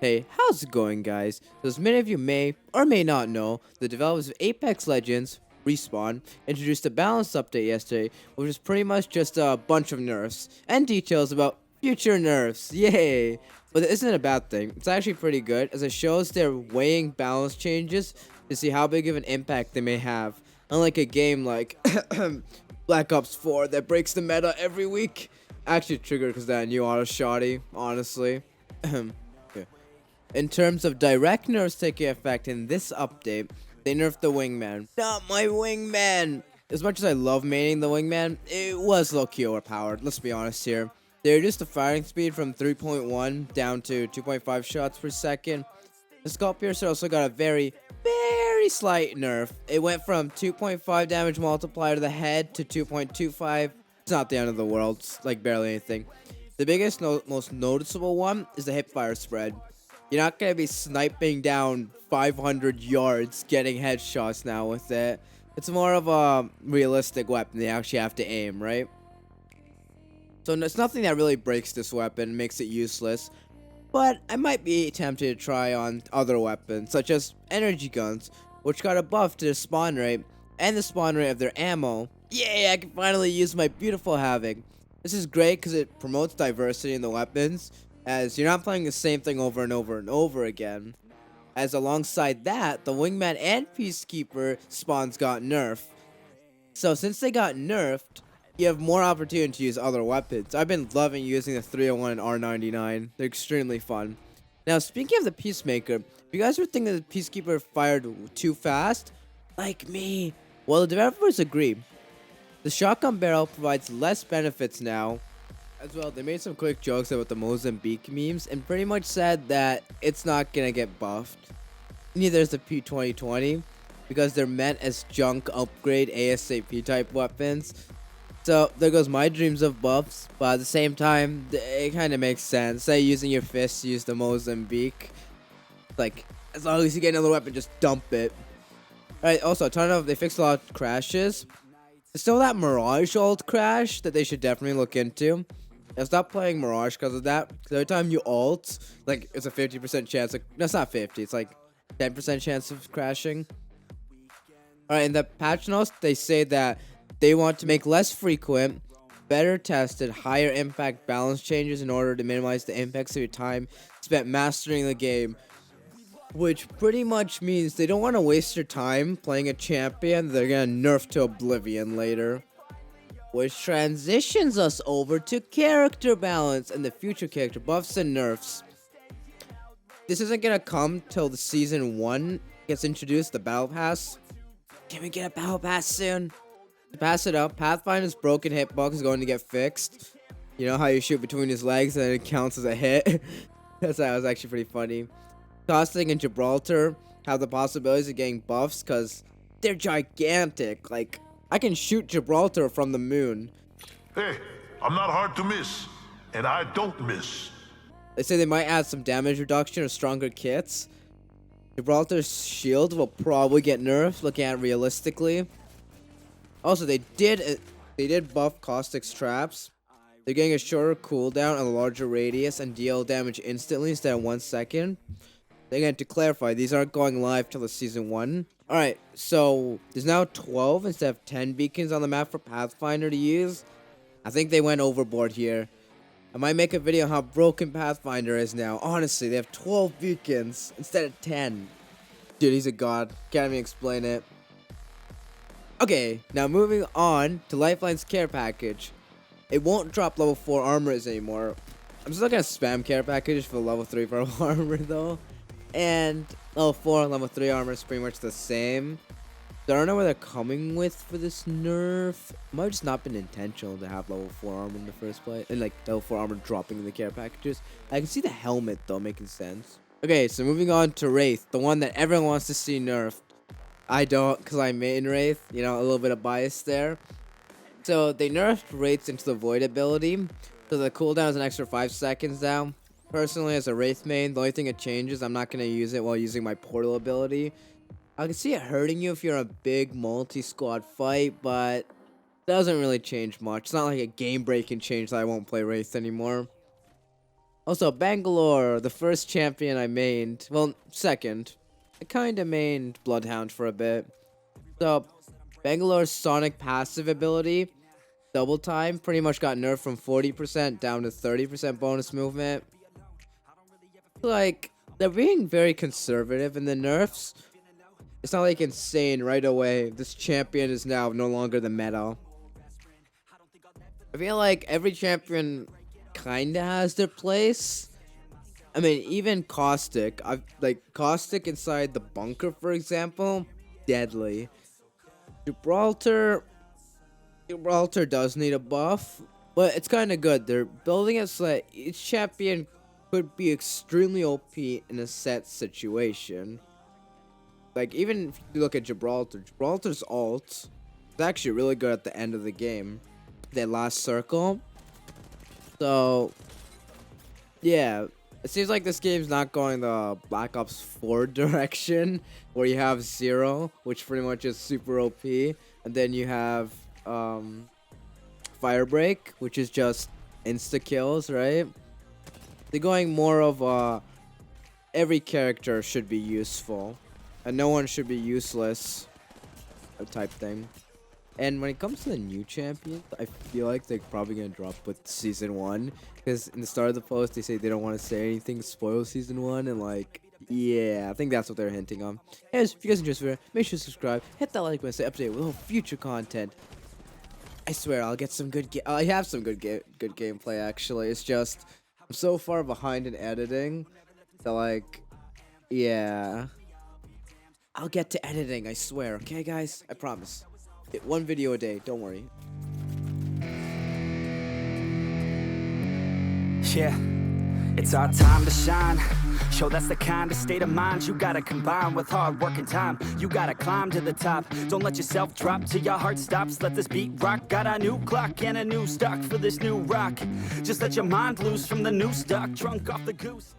Hey, how's it going, guys? So as many of you may or may not know, the developers of Apex Legends, Respawn, introduced a balance update yesterday, which is pretty much just a bunch of nerfs and details about future nerfs. Yay! But it isn't a bad thing. It's actually pretty good, as it shows they're weighing balance changes to see how big of an impact they may have. Unlike a game like Black Ops 4 that breaks the meta every week. Actually triggered because that new auto shotty, honestly. Okay. In terms of direct nerfs taking effect in this update, they nerfed the Wingman. Not my Wingman! As much as I love maining the Wingman, it was low-key overpowered, let's be honest here. They reduced the firing speed from 3.1 down to 2.5 shots per second. The Skull Piercer also got a very slight nerf. It went from 2.5 damage multiplier to the head to 2.25. It's not the end of the world, it's like barely anything. The biggest, most noticeable one is the hipfire spread. You're not going to be sniping down 500 yards getting headshots now with it. It's more of a realistic weapon. They actually have to aim, right? So it's nothing that really breaks this weapon and makes it useless. But I might be tempted to try on other weapons, such as energy guns, which got a buff to the spawn rate and the spawn rate of their ammo. Yay, I can finally use my beautiful Havoc. This is great because it promotes diversity in the weapons, as you're not playing the same thing over and over and over again. As alongside that, the Wingman and Peacekeeper spawns got nerfed. So since they got nerfed, you have more opportunity to use other weapons. I've been loving using the 301 and R99. They're extremely fun. Now, speaking of the Peacemaker, if you guys were thinking that the Peacekeeper fired too fast, like me, well, the developers agree. The shotgun barrel provides less benefits now. As well, they made some quick jokes about the Mozambique memes and pretty much said that it's not gonna get buffed. Neither is the P2020 because they're meant as junk upgrade ASAP type weapons. So there goes my dreams of buffs, but at the same time, it kind of makes sense. Say using your fists, use the Mozambique. Like, as long as you get another weapon, just dump it. Alright, also, turn off, they fixed a lot of crashes. There's still that Mirage ult crash that they should definitely look into. Now stop playing Mirage because of that. Because every time you ult, like, it's a 50% chance. Like, no, it's not 50. It's like 10% chance of crashing. Alright, in the patch notes, they say that they want to make less frequent, better tested, higher impact balance changes in order to minimize the impacts of your time spent mastering the game. Which pretty much means they don't want to waste your time playing a champion they're going to nerf to oblivion later. Which transitions us over to character balance and the future character buffs and nerfs. This isn't going to come till the season 1 gets introduced, the battle pass. Can we get a battle pass soon? To pass it up, Pathfinder's broken hitbox is going to get fixed. You know how you shoot between his legs and it counts as a hit? That was actually pretty funny. Costing and Gibraltar have the possibilities of getting buffs because they're gigantic. Like, I can shoot Gibraltar from the moon. Hey, I'm not hard to miss, and I don't miss. They say they might add some damage reduction or stronger kits. Gibraltar's shield will probably get nerfed, looking at it realistically. Also, they did buff Caustic's traps. They're getting a shorter cooldown and a larger radius and deal damage instantly instead of 1 second. Again, to clarify, these aren't going live till the season 1. Alright, so there's now 12 instead of 10 beacons on the map for Pathfinder to use. I think they went overboard here. I might make a video on how broken Pathfinder is now. Honestly, they have 12 beacons instead of 10. Dude, he's a god. Can't even explain it. Okay, now moving on to Lifeline's care package. It won't drop level 4 armors anymore. I'm still gonna spam care packages for level 3 for armor though. And level 4 and level 3 armor is pretty much the same. So I don't know where they're coming with for this nerf. It might have just not been intentional to have level 4 armor in the first place. And like level 4 armor dropping in the care packages. I can see the helmet though making sense. Okay, so moving on to Wraith, the one that everyone wants to see nerfed. I don't, because I main Wraith. You know, a little bit of bias there. So they nerfed Wraiths into the Void ability. So the cooldown is an extra 5 seconds now. Personally, as a Wraith main, the only thing it changes, I'm not going to use it while using my portal ability. I can see it hurting you if you're in a big multi-squad fight, but it doesn't really change much. It's not like a game-breaking change that I won't play Wraith anymore. Also, Bangalore, the first champion I mained. Well, second. I kinda mained Bloodhound for a bit. So, Bangalore's Sonic passive ability, Double Time, pretty much got nerfed from 40% down to 30% bonus movement. Like, they're being very conservative in the nerfs. It's not like insane right away. This champion is now no longer the meta. I feel like every champion kinda has their place. I mean, even Caustic. Like Caustic inside the bunker, for example, deadly. Gibraltar does need a buff, but it's kind of good. They're building it so that each champion could be extremely OP in a set situation. Like, even if you look at Gibraltar's ult is actually really good at the end of the game. That last circle. So, yeah. It seems like this game's not going the Black Ops 4 direction, where you have Zero, which pretty much is super OP, and then you have Firebreak, which is just insta kills, right? They're going more of every character should be useful, and no one should be useless, type thing. And when it comes to the new champions, I feel like they're probably gonna drop with season 1, because in the start of the post they say they don't want to say anything to spoil season 1, and like, yeah, I think that's what they're hinting on. Anyways, if you guys are interested, make sure to subscribe, hit that like button, stay updated with all future content. I swear I'll get some good. I have some good gameplay actually. It's just I'm so far behind in editing that, like, yeah, I'll get to editing. I swear. Okay, guys, I promise. Hit one video a day, don't worry. Yeah, it's our time to shine. Show that's the kind of state of mind you gotta combine with hard work and time. You gotta climb to the top. Don't let yourself drop till your heart stops. Let this beat rock. Got a new clock and a new stock for this new rock. Just let your mind loose from the new stock. Drunk off the goose.